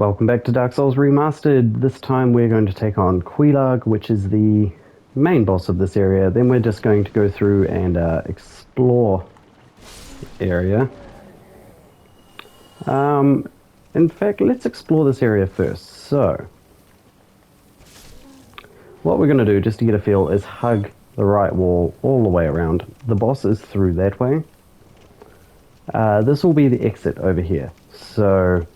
Welcome back to Dark Souls Remastered. This time we're going to take on Quelaag, which is the main boss of this area. Then we're just going to go through and explore the area. In fact, let's explore this area first. So, what we're going to do, just to get a feel, is hug the right wall all the way around. The boss is through that way. This will be the exit over here. So,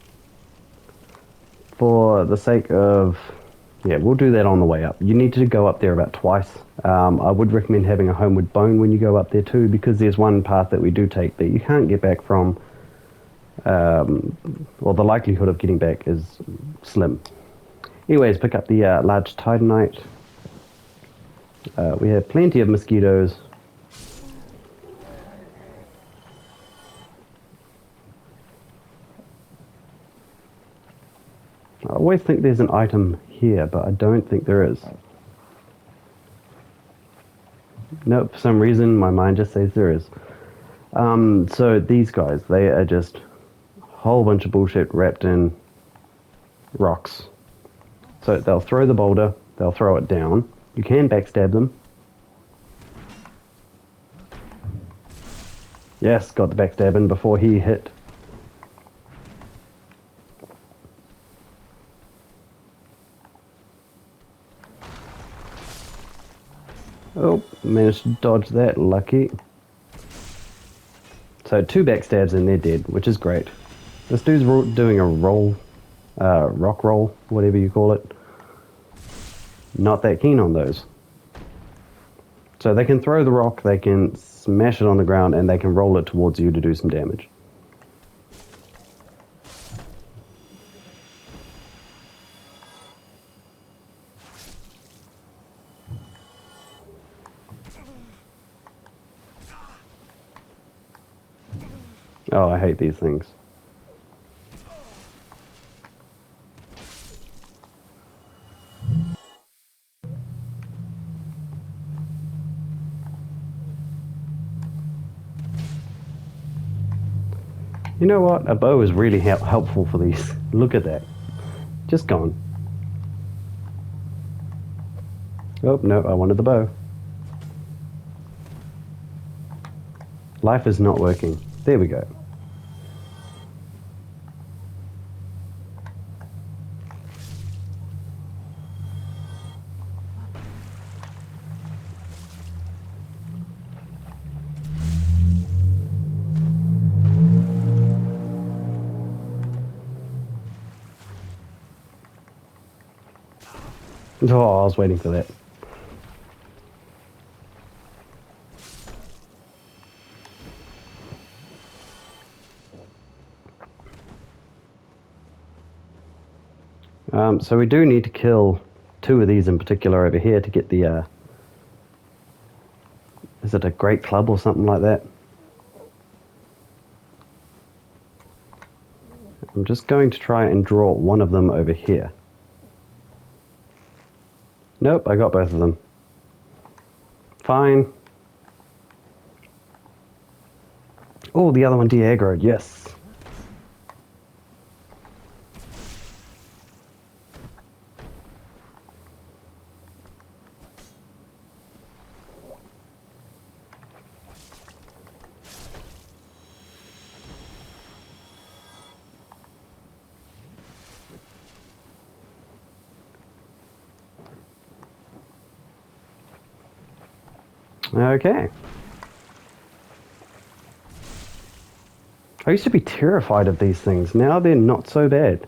for the sake of... yeah, we'll do that on the way up. You need to go up there about twice. I would recommend having a homeward bone when you go up there too, because there's one path that we do take that you can't get back from. Well, the likelihood of getting back is slim. Anyways, pick up the large titanite. We have plenty of mosquitoes. I always think there's an item here, but I don't think there is. Nope, for some reason my mind just says there is. So these guys, they are just a whole bunch of bullshit wrapped in rocks. So they'll throw the boulder, they'll throw it down. You can backstab them. Yes, got the backstab in before he hit. Oh, managed to dodge that, lucky. So 2 backstabs and they're dead, which is great. This dude's doing a roll, rock roll, whatever you call it. Not that keen on those. So they can throw the rock, they can smash it on the ground, and they can roll it towards you to do some damage. Oh, I hate these things. You know what? A bow is really helpful for these. Look at that. Just gone. Oh, no, I wanted the bow. Life is not working. There we go. Oh, I was waiting for that. So we do need to kill 2 of these in particular over here to get the, is it a great club or something like that? I'm just going to try and draw one of them over here. Nope, I got both of them. Fine. Oh, the other one de-aggroed, yes. Okay. I used to be terrified of these things. Now they're not so bad.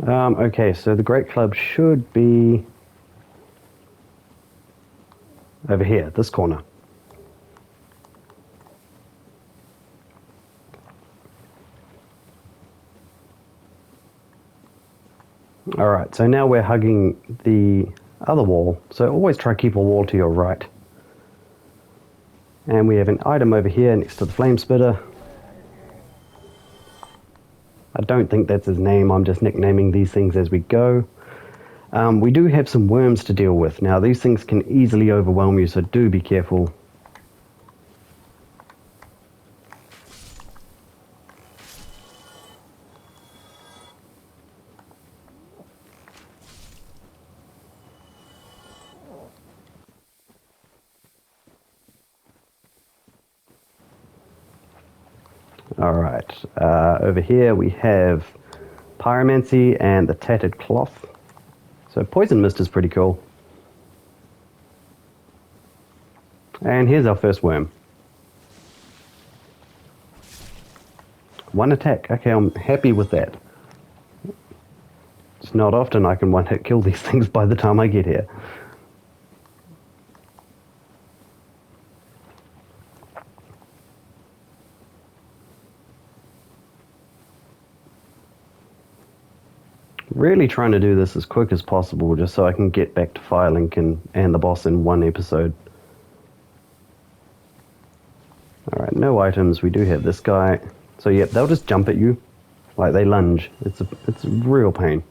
Okay, so the Great Club should be over here, this corner. Alright, so now we're hugging the other wall, so always try to keep a wall to your right. And we have an item over here next to the flame spitter. I don't think that's his name, I'm just nicknaming these things as we go. We do have some worms to deal with. Now, these things can easily overwhelm you, so do be careful. Alright, over here we have Pyromancy and the Tattered Cloth. So Poison Mist is pretty cool. And here's our first worm. One attack. Okay, I'm happy with that. It's not often I can one-hit kill these things by the time I get here. Really trying to do this as quick as possible just so I can get back to Firelink and the boss in one episode. Alright, no items. We do have this guy. So yeah, they'll just jump at you. Like they lunge. It's a real pain.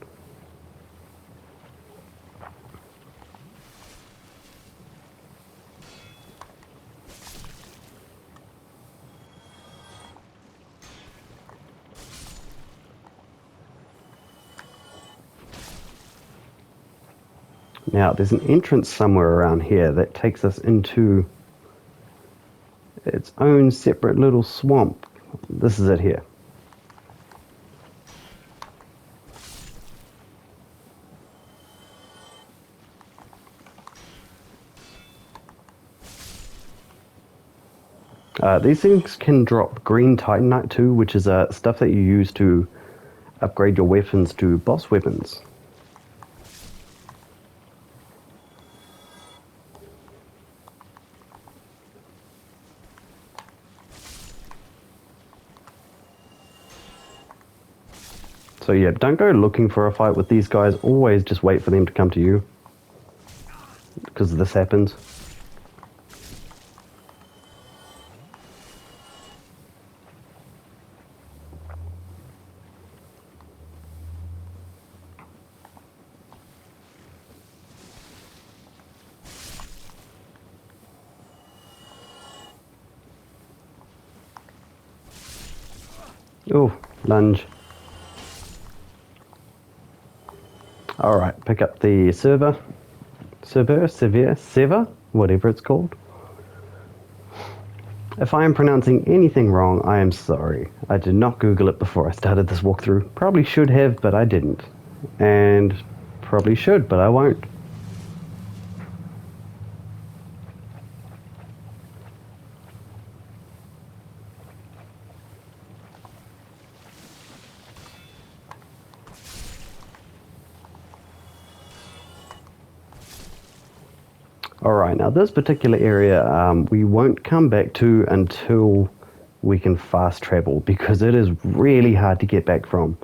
Now, there's an entrance somewhere around here that takes us into its own separate little swamp. This is it here. These things can drop green titanite too, which is stuff that you use to upgrade your weapons to boss weapons. So yeah, don't go looking for a fight with these guys. Always just wait for them to come to you. Because this happens. Oh, lunge. Alright, pick up the sever, whatever it's called. If I am pronouncing anything wrong, I am sorry. I did not Google it before I started this walkthrough. Probably should have, but I didn't. And probably should, but I won't. Alright, now this particular area we won't come back to until we can fast travel because it is really hard to get back from.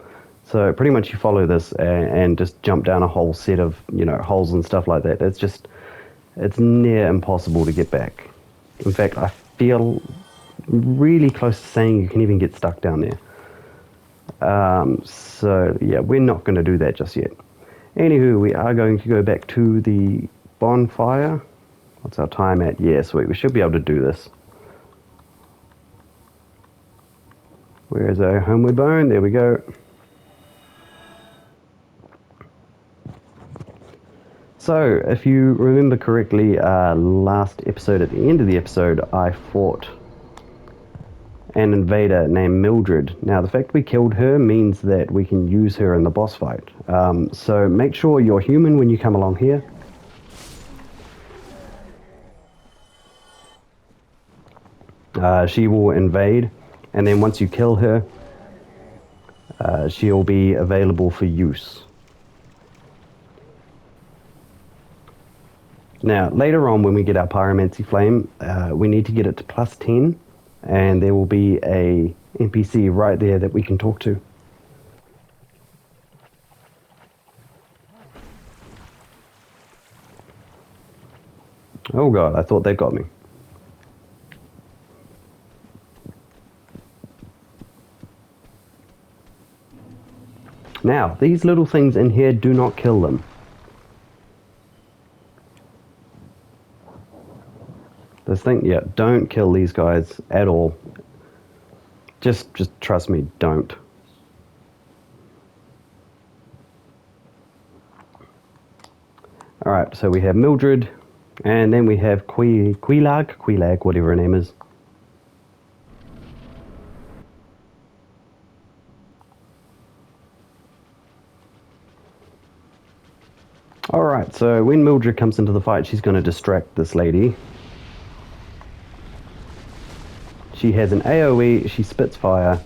So pretty much you follow this and just jump down a whole set of, holes and stuff like that. It's near impossible to get back. In fact, I feel really close to saying you can even get stuck down there. So yeah, we're not going to do that just yet. Anywho, we are going to go back to the bonfire. What's our time at? Yeah, sweet. We should be able to do this. Where's our homeward bone? There we go. So, if you remember correctly, last episode, at the end of the episode, I fought an invader named Mildred. Now, the fact we killed her means that we can use her in the boss fight. So make sure you're human when you come along here. She will invade, and then once you kill her, she'll be available for use. Now, later on when we get our Pyromancy Flame, we need to get it to plus 10, and there will be a NPC right there that we can talk to. Oh god, I thought they got me. Now, these little things in here, do not kill them. this thing. Yeah, don't kill these guys at all. Just trust me, don't. Alright, so we have Mildred, and then we have Quelaag, whatever her name is. Alright, so when Mildred comes into the fight, she's going to distract this lady. She has an AoE, she spits fire,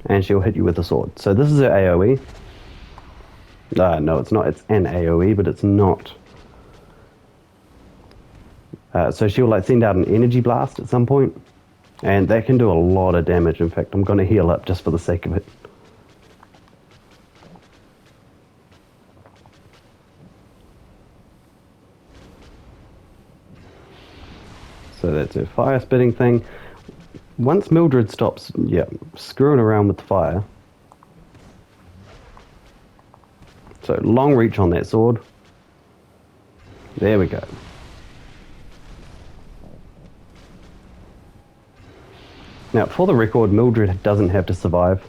and she'll hit you with a sword. So this is her AoE. No, it's not. It's an AoE, but it's not. So she'll like send out an energy blast at some point, and that can do a lot of damage. In fact, I'm going to heal up just for the sake of it. So that's her fire spitting thing. Once Mildred stops, screwing around with the fire. So long reach on that sword. There we go. Now, for the record, Mildred doesn't have to survive.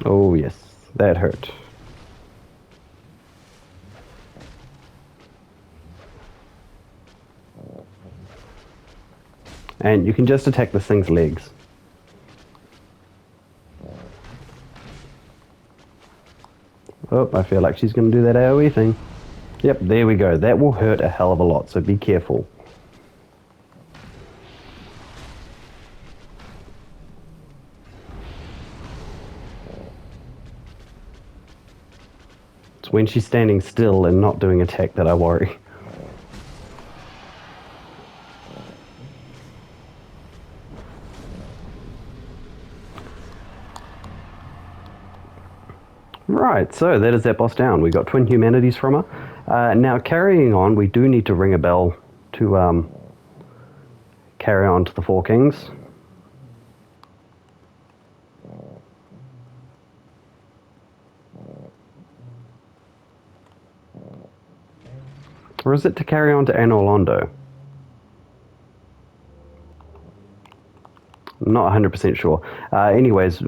Oh yes, that hurt. And you can just attack this thing's legs. Oh, I feel like she's going to do that AoE thing. Yep, there we go. That will hurt a hell of a lot, so be careful. It's when she's standing still and not doing attack that I worry. Right, so that is that boss down. We got twin humanities from her. Now, carrying on, we do need to ring a bell to carry on to the Four Kings. Or is it to carry on to Anorlando? Not 100% sure. Anyways,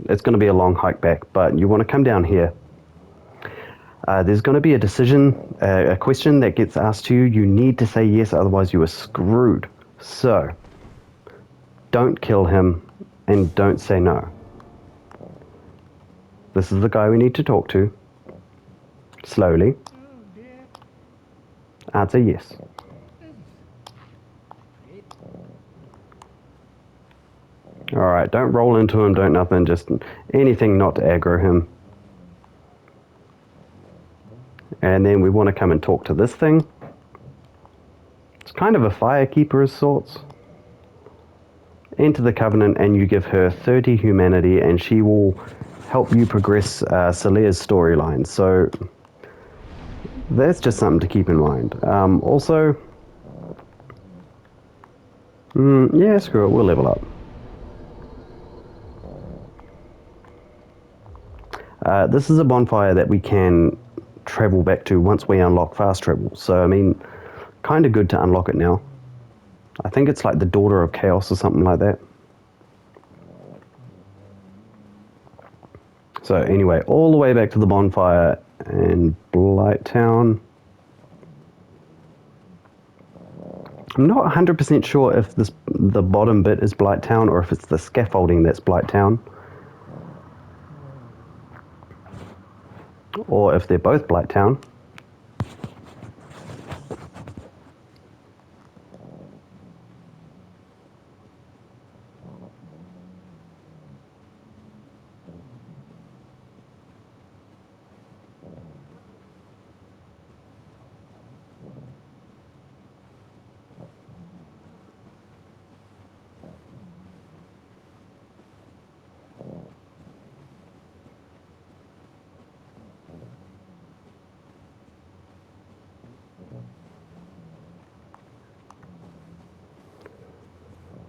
it's going to be a long hike back, but you want to come down here. There's going to be a decision, a question that gets asked to you. You need to say yes, otherwise you are screwed. So, don't kill him and don't say no. This is the guy we need to talk to. Slowly. Answer yes. Alright, don't roll into him, don't nothing, just anything not to aggro him. And then we want to come and talk to this thing. It's kind of a firekeeper of sorts. Enter the Covenant and you give her 30 humanity and she will help you progress Salea's storyline. So that's just something to keep in mind. Also, yeah, screw it, we'll level up. This is a bonfire that we can travel back to once we unlock fast travel. So, I mean, kind of good to unlock it now. I think it's like the Daughter of Chaos or something like that. So anyway, all the way back to the bonfire and Blighttown. I'm not 100% sure if the bottom bit is Blighttown or if it's the scaffolding that's Blighttown. Or if they're both Blighttown.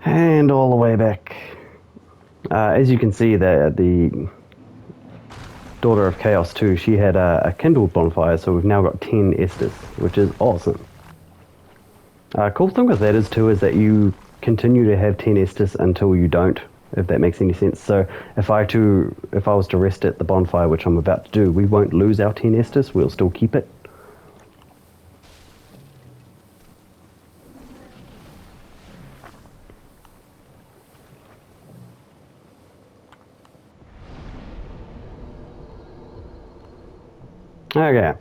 And all the way back. As you can see, the Daughter of Chaos 2, she had a kindled bonfire, so we've now got 10 Estus, which is awesome. Cool thing with that is that you continue to have 10 Estus until you don't, if that makes any sense. So if I was to rest at the bonfire, which I'm about to do, we won't lose our 10 Estus, we'll still keep it. Okay,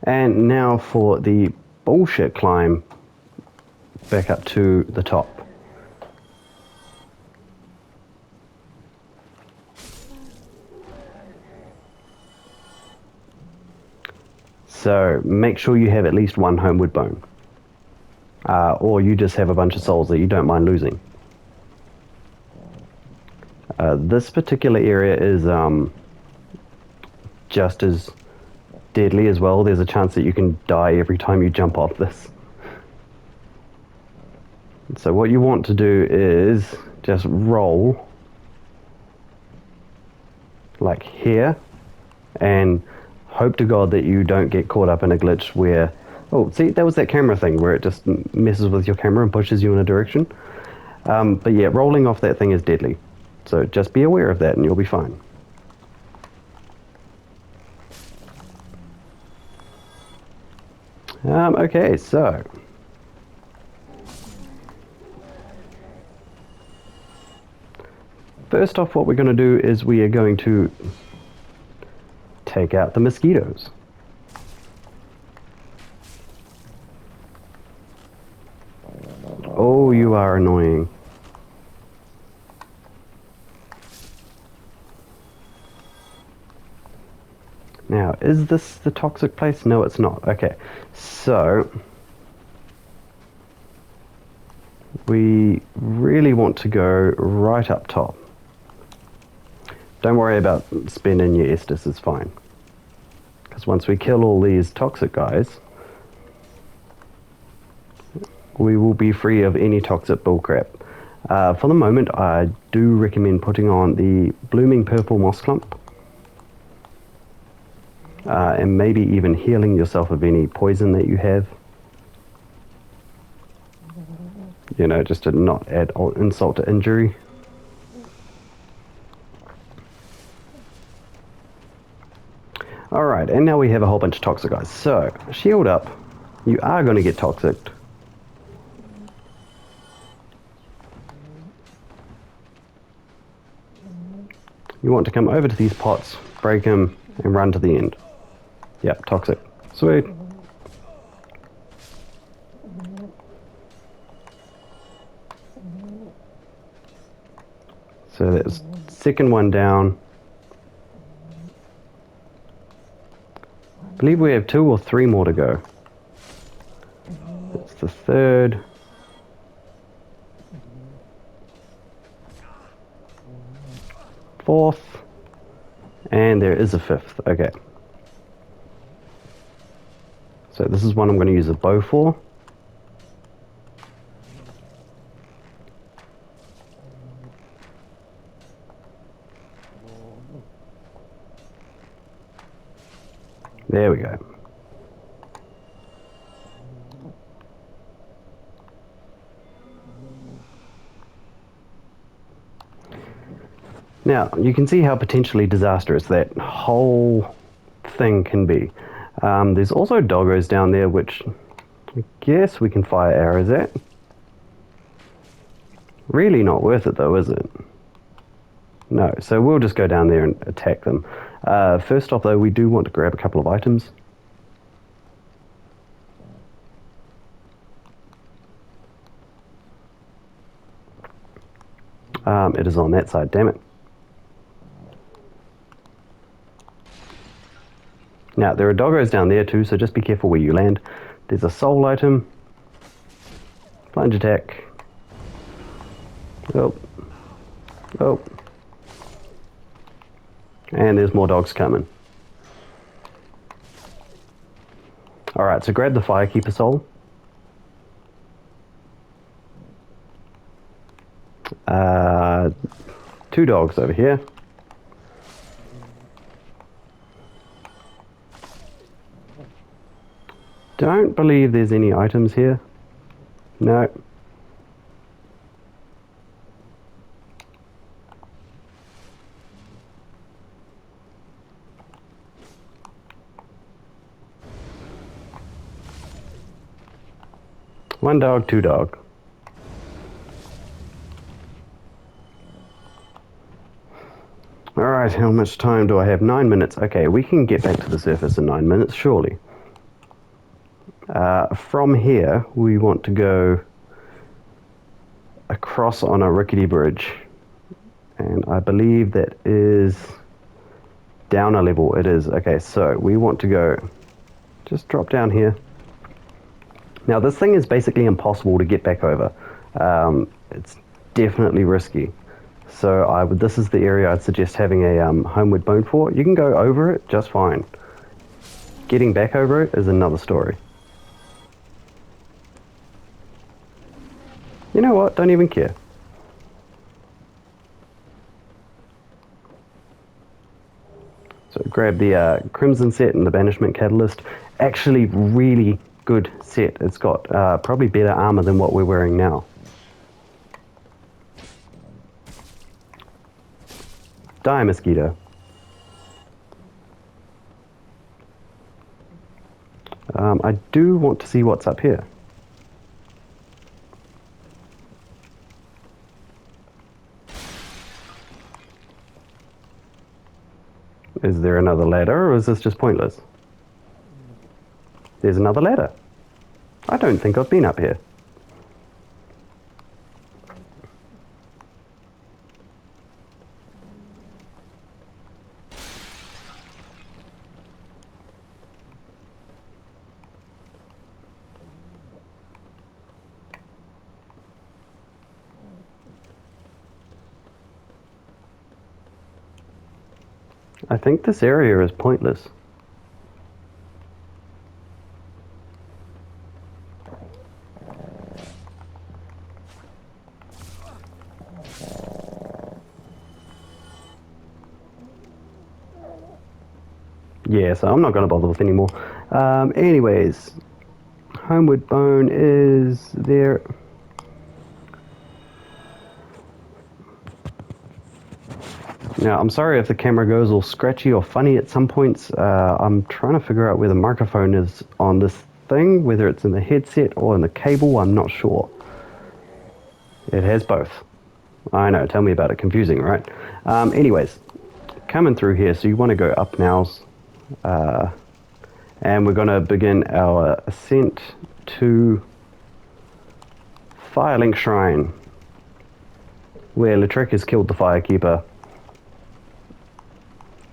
and now for the bullshit climb back up to the top. So make sure you have at least one homeward bone. Or you just have a bunch of souls that you don't mind losing. This particular area is just as deadly as well. There's a chance that you can die every time you jump off this. So what you want to do is just roll like here and hope to God that you don't get caught up in a glitch where, oh, see, that was that camera thing where it just messes with your camera and pushes you in a direction. But yeah, rolling off that thing is deadly. So just be aware of that and you'll be fine. Okay, so first off, what we're going to do is we are going to take out the mosquitoes. Oh, you are annoying. Now, is this the toxic place? No, it's not. Okay, so we really want to go right up top. Don't worry about spending your Estus, it's fine. Because once we kill all these toxic guys, we will be free of any toxic bullcrap. For the moment, I do recommend putting on the blooming purple moss clump. And maybe even healing yourself of any poison that you have. You know, just to not add insult to injury. Alright, and now we have a whole bunch of toxic guys. So, shield up. You are going to get toxic. You want to come over to these pots, break them, and run to the end. Yep, toxic. Sweet. So that's second one down. I believe we have 2 or 3 more to go. That's the third. Fourth. And there is a fifth. Okay. So this is one I'm going to use a bow for. There we go. Now, you can see how potentially disastrous that whole thing can be. There's also doggos down there, which I guess we can fire arrows at. Really not worth it though, is it? No, so we'll just go down there and attack them. First off though, we do want to grab a couple of items. It is on that side, damn it. Now, there are doggos down there too, so just be careful where you land. There's a soul item. Plunge attack. Oh. Oh. And there's more dogs coming. Alright, so grab the Firekeeper soul. Two dogs over here. Don't believe there's any items here. No. One dog, two dog. Alright, how much time do I have? 9 minutes. Okay, we can get back to the surface in 9 minutes, surely. From here, we want to go across on a rickety bridge. And I believe that is down a level. It is. Okay, so we want to go... Just drop down here. Now, this thing is basically impossible to get back over. It's definitely risky. So this is the area I'd suggest having a homeward bone for. You can go over it just fine. Getting back over it is another story. You know what? Don't even care. So grab the Crimson set and the Banishment Catalyst. Actually, really good set. It's got probably better armor than what we're wearing now. Die, mosquito. I do want to see what's up here. Is there another ladder, or is this just pointless? There's another ladder. I don't think I've been up here. I think this area is pointless. Yeah, so I'm not going to bother with anymore. Anyways, homeward bone is there. Now, I'm sorry if the camera goes all scratchy or funny at some points. I'm trying to figure out where the microphone is on this thing, whether it's in the headset or in the cable, I'm not sure. It has both. I know, tell me about it. Confusing, right? Anyways, coming through here, so you want to go up now. And we're going to begin our ascent to Firelink Shrine, where Lautrec has killed the Firekeeper.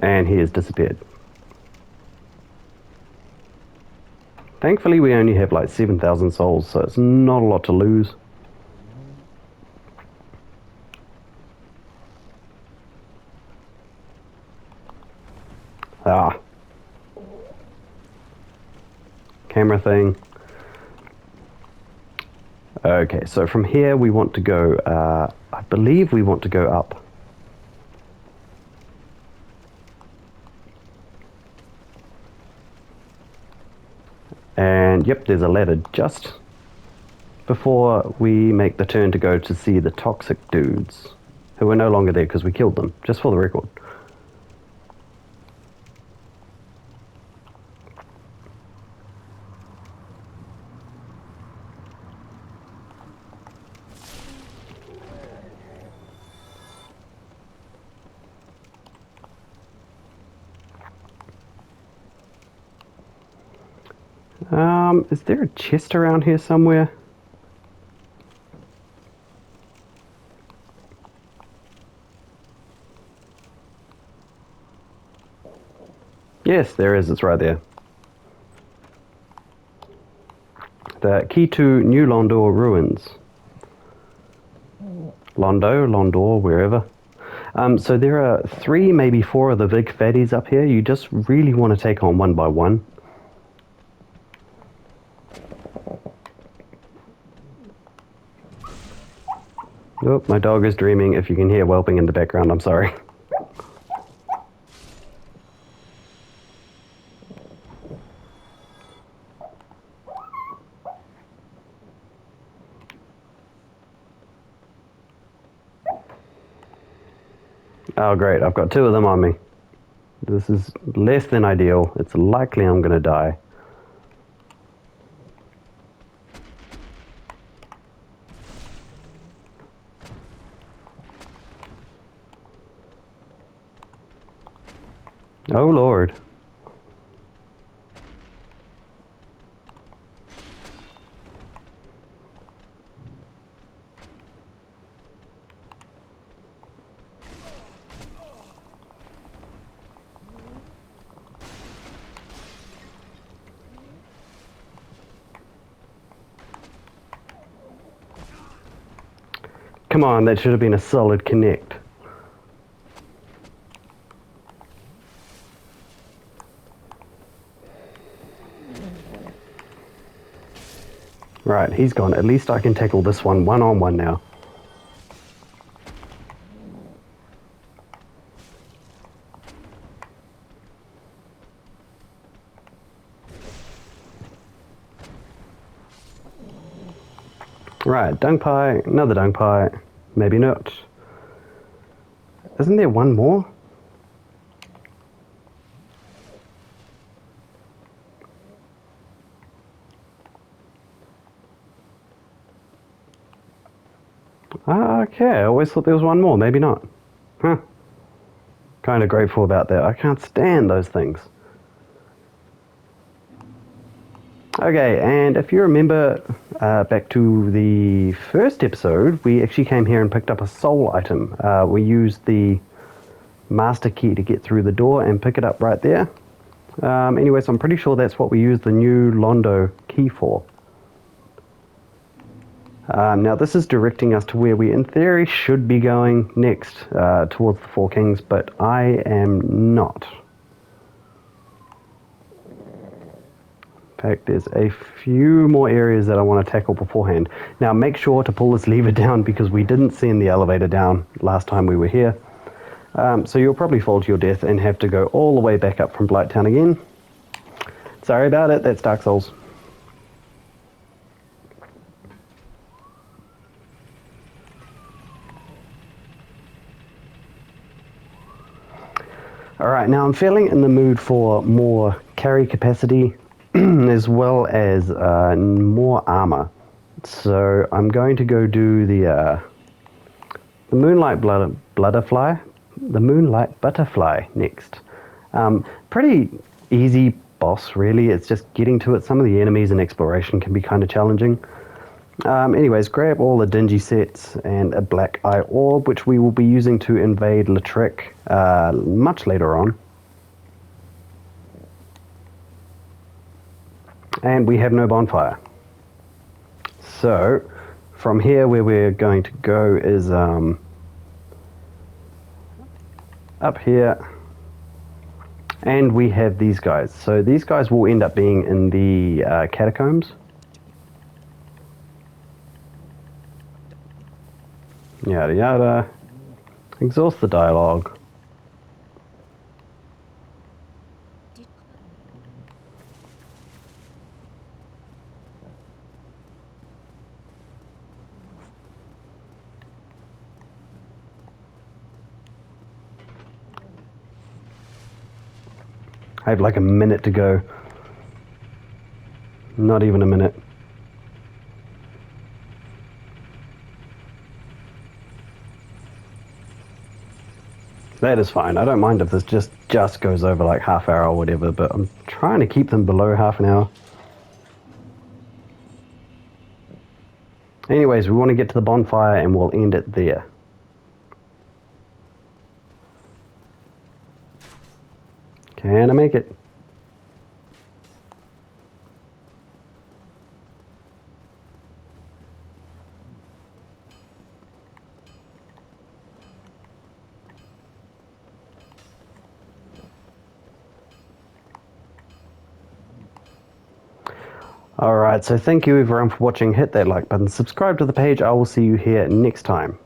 And he has disappeared. Thankfully, we only have like 7,000 souls, so it's not a lot to lose. Camera thing. Okay, so from here we want to go, I believe we want to go up. And yep, there's a ladder just before we make the turn to go to see the toxic dudes, who are no longer there because we killed them, just for the record. Is there a chest around here somewhere? Yes, there is. It's right there. The key to New Londor ruins. Londor, wherever. So there are 3, maybe 4 of the big fatties up here. You just really want to take on one by one. Oh, my dog is dreaming. If you can hear whelping in the background, I'm sorry. Oh, great. I've got two of them on me. This is less than ideal. It's likely I'm going to die. Oh, Lord. Come on, that should have been a solid connect. Right, he's gone. At least I can tackle this one one-on-one now. Right, dung pie, another dung pie. Maybe not. Isn't there one more? Ah, okay, I always thought there was one more. Maybe not. Huh. Kind of grateful about that. I can't stand those things. Okay, and if you remember back to the first episode, we actually came here and picked up a soul item. We used the master key to get through the door and pick it up right there. Anyways, I'm pretty sure that's what we used the new Londo key for. Now this is directing us to where we in theory should be going next, towards the Four Kings, but I am not. In fact, there's a few more areas that I want to tackle beforehand. Now make sure to pull this lever down because we didn't send the elevator down last time we were here. So you'll probably fall to your death and have to go all the way back up from Blighttown again. Sorry about it, that's Dark Souls. Alright, now I'm feeling in the mood for more carry capacity as well as more armor. So I'm going to go do the Moonlight Butterfly next. Pretty easy boss, really. It's just getting to it. Some of the enemies in exploration can be kind of challenging. Anyways, grab all the dingy sets and a black eye orb, which we will be using to invade Latrec much later on. And we have no bonfire. So, from here where we're going to go is up here. And we have these guys. So these guys will end up being in the catacombs. Yada yada. Exhaust the dialogue. I have like a minute to go. Not even a minute. That is fine. I don't mind if this just goes over like half hour or whatever, but I'm trying to keep them below half an hour. Anyways, we want to get to the bonfire and we'll end it there. Can I make it? Alright, so thank you everyone for watching. Hit that like button, subscribe to the page. I will see you here next time.